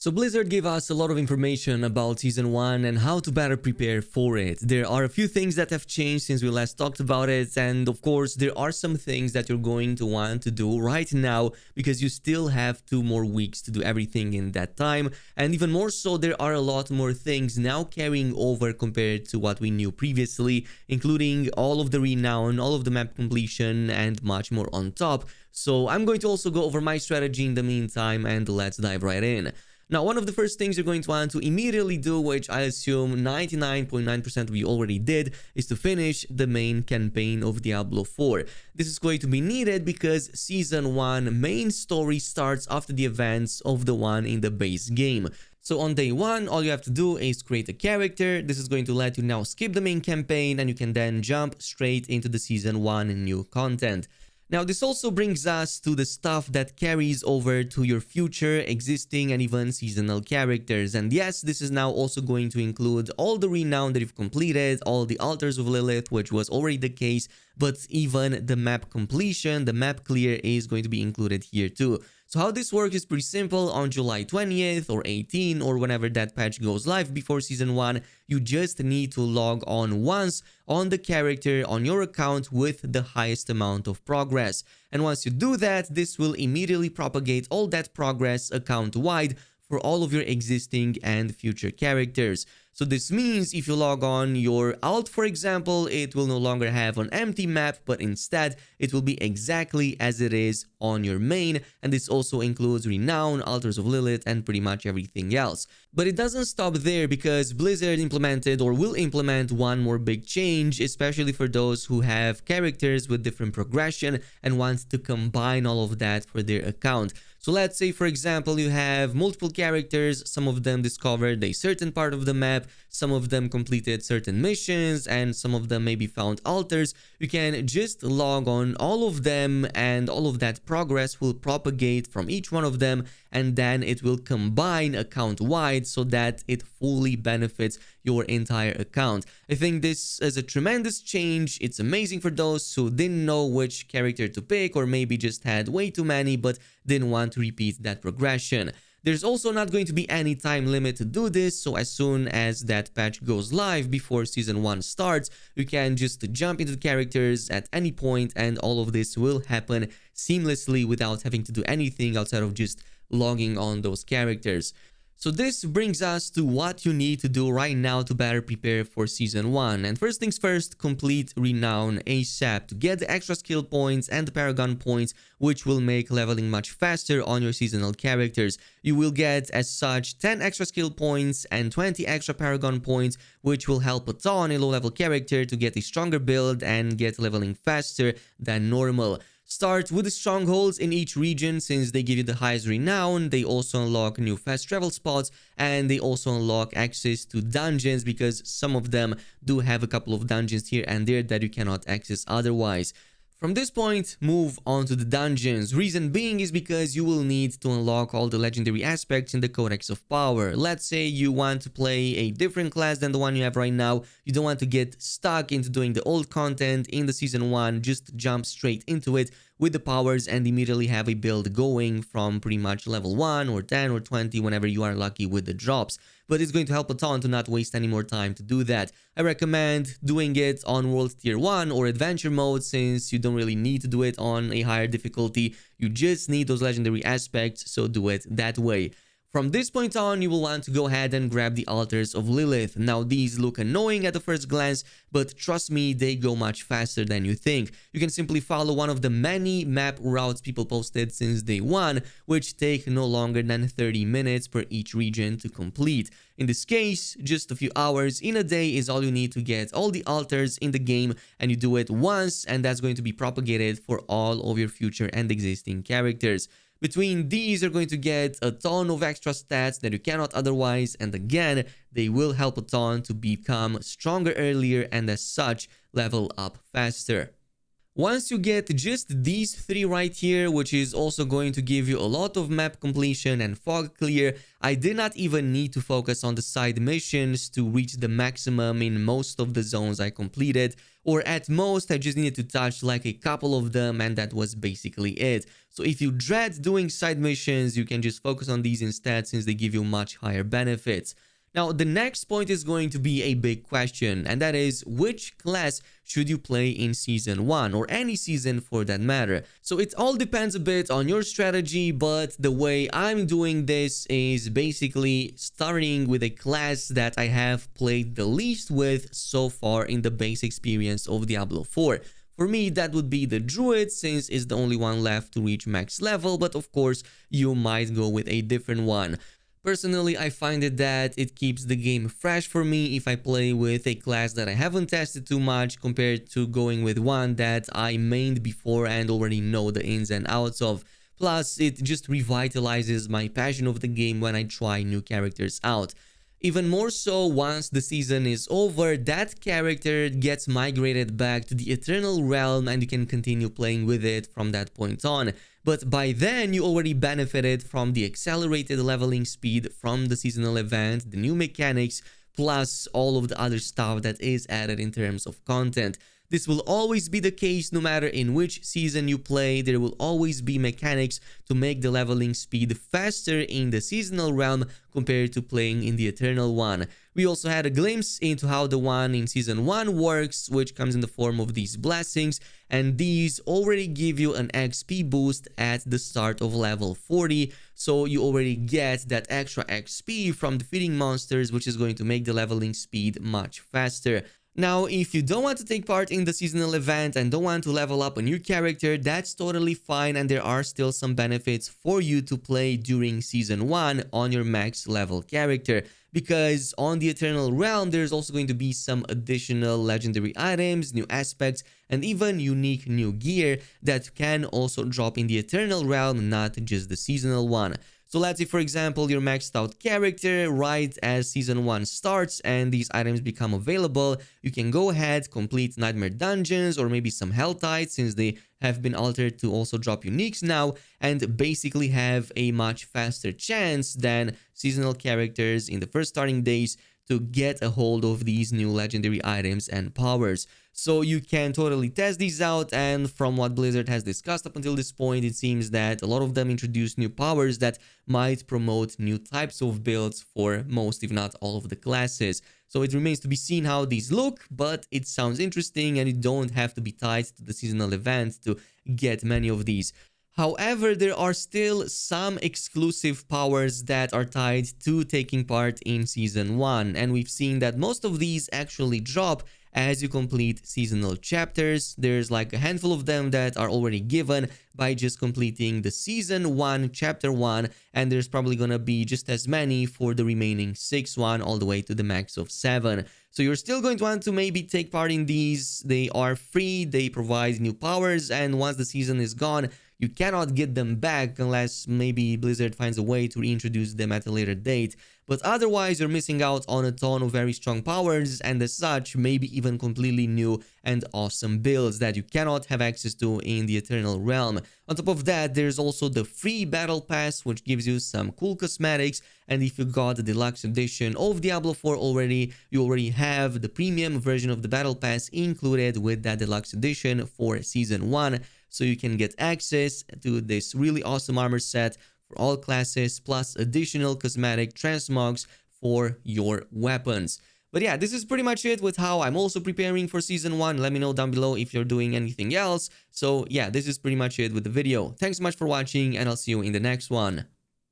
So Blizzard gave us a lot of information about Season 1 and how to better prepare for it. There are a few things that have changed since we last talked about it, and of course there are some things that you're going to want to do right now because you still have 2 more weeks to do everything in that time, and even more so there are a lot more things now carrying over compared to what we knew previously, including all of the Renown, all of the map completion, and much more on top. So I'm going to also go over my strategy in the meantime, and let's dive right in. Now, one of the first things you're going to want to immediately do, which I assume 99.9% of you already did, is to finish the main campaign of Diablo 4. This is going to be needed because Season 1 main story starts after the events of the one in the base game. So on day 1, all you have to do is create a character. This is going to let you now skip the main campaign and you can then jump straight into the Season 1 new content. Now, this also brings us to the stuff that carries over to your future, existing, and even seasonal characters. And yes, this is now also going to include all the Renown that you've completed, all the Altars of Lilith, which was already the case, but even the map completion, the map clear is going to be included here too. So how this works is pretty simple. On July 20th or 18th or whenever that patch goes live before Season 1, you just need to log on once on the character on your account with the highest amount of progress. And once you do that, this will immediately propagate all that progress account-wide for all of your existing and future characters. So this means if you log on your alt, for example, it will no longer have an empty map, but instead it will be exactly as it is on your main, and this also includes Renown, Altars of Lilith, and pretty much everything else. But it doesn't stop there because Blizzard implemented or will implement one more big change, especially for those who have characters with different progression and want to combine all of that for their account. So let's say, for example, you have multiple characters, some of them discovered a certain part of the map, some of them completed certain missions, and some of them maybe found altars. You can just log on all of them and all of that progress will propagate from each one of them, and then it will combine account-wide so that it fully benefits your entire account. I think this is a tremendous change. It's amazing for those who didn't know which character to pick or maybe just had way too many but didn't want to repeat that progression. There's also not going to be any time limit to do this, so as soon as that patch goes live before Season 1 starts, you can just jump into the characters at any point and all of this will happen seamlessly without having to do anything outside of just logging on those characters. So this brings us to what you need to do right now to better prepare for Season 1. And first things first, complete Renown ASAP to get the extra skill points and the Paragon points, which will make leveling much faster on your seasonal characters. You will get, as such, 10 extra skill points and 20 extra Paragon points, which will help a ton a low-level character to get a stronger build and get leveling faster than normal. Start with the strongholds in each region since they give you the highest renown. They also unlock new fast travel spots and they also unlock access to dungeons because some of them do have a couple of dungeons here and there that you cannot access otherwise. From this point, move on to the dungeons. Reason being is because you will need to unlock all the legendary aspects in the Codex of Power. Let's say you want to play a different class than the one you have right now. You don't want to get stuck into doing the old content in the Season 1. Just jump straight into it with the powers and immediately have a build going from pretty much level 1 or 10 or 20 whenever you are lucky with the drops. But it's going to help a ton to not waste any more time to do that. I recommend doing it on World Tier 1 or Adventure Mode since you don't really need to do it on a higher difficulty. You just need those legendary aspects, so do it that way. From this point on, you will want to go ahead and grab the Altars of Lilith. Now, these look annoying at the first glance, but trust me, they go much faster than you think. You can simply follow one of the many map routes people posted since day 1, which take no longer than 30 minutes per each region to complete. In this case, just a few hours in a day is all you need to get all the altars in the game, and you do it once, and that's going to be propagated for all of your future and existing characters. Between these, you're going to get a ton of extra stats that you cannot otherwise, and again, they will help a ton to become stronger earlier and as such, level up faster. Once you get just these three right here, which is also going to give you a lot of map completion and fog clear, I did not even need to focus on the side missions to reach the maximum in most of the zones I completed, or at most I just needed to touch like a couple of them and that was basically it. So if you dread doing side missions, you can just focus on these instead since they give you much higher benefits. Now, the next point is going to be a big question, and that is which class should you play in Season 1, or any season for that matter. So it all depends a bit on your strategy, but the way I'm doing this is basically starting with a class that I have played the least with so far in the base experience of Diablo 4. For me, that would be the Druid, since it's the only one left to reach max level, but of course, you might go with a different one. Personally, I find it that it keeps the game fresh for me if I play with a class that I haven't tested too much compared to going with one that I mained before and already know the ins and outs of. Plus, it just revitalizes my passion of the game when I try new characters out. Even more so, once the season is over, that character gets migrated back to the Eternal Realm and you can continue playing with it from that point on. But by then, you already benefited from the accelerated leveling speed from the seasonal event, the new mechanics, plus all of the other stuff that is added in terms of content. This will always be the case no matter in which season you play. There will always be mechanics to make the leveling speed faster in the seasonal realm compared to playing in the eternal one. We also had a glimpse into how the one in season 1 works, which comes in the form of these blessings, and these already give you an XP boost at the start of level 40, so you already get that extra XP from defeating monsters, which is going to make the leveling speed much faster. Now, if you don't want to take part in the seasonal event and don't want to level up a new character, that's totally fine, and there are still some benefits for you to play during season 1 on your max level character. Because on the Eternal Realm, there's also going to be some additional legendary items, new aspects, and even unique new gear that can also drop in the Eternal Realm, not just the seasonal one. So let's say, for example, your maxed out character right as season 1 starts and these items become available. You can go ahead, complete Nightmare Dungeons or maybe some Hell Tides, since they have been altered to also drop uniques now, and basically have a much faster chance than seasonal characters in the first starting days to get a hold of these new legendary items and powers. So you can totally test these out, and from what Blizzard has discussed up until this point, it seems that a lot of them introduce new powers that might promote new types of builds for most, if not all, of the classes. So it remains to be seen how these look, but it sounds interesting and you don't have to be tied to the seasonal event to get many of these. However, there are still some exclusive powers that are tied to taking part in Season 1, and we've seen that most of these actually drop as you complete seasonal chapters. There's like a handful of them that are already given by just completing the Season 1, Chapter 1, and there's probably gonna be just as many for the remaining 6 one all the way to the max of 7. So you're still going to want to maybe take part in these. They are free, they provide new powers, and once the season is gone, you cannot get them back unless maybe Blizzard finds a way to reintroduce them at a later date. But otherwise, you're missing out on a ton of very strong powers, and as such, maybe even completely new and awesome builds that you cannot have access to in the Eternal Realm. On top of that, there's also the free Battle Pass, which gives you some cool cosmetics, and if you got the deluxe edition of Diablo 4 already, you already have the premium version of the Battle Pass included with that deluxe edition for Season 1, so you can get access to this really awesome armor set for all classes, plus additional cosmetic transmogs for your weapons. But yeah, this is pretty much it with how I'm also preparing for Season 1. Let me know down below if you're doing anything else. So yeah, this is pretty much it with the video. Thanks so much for watching, and I'll see you in the next one.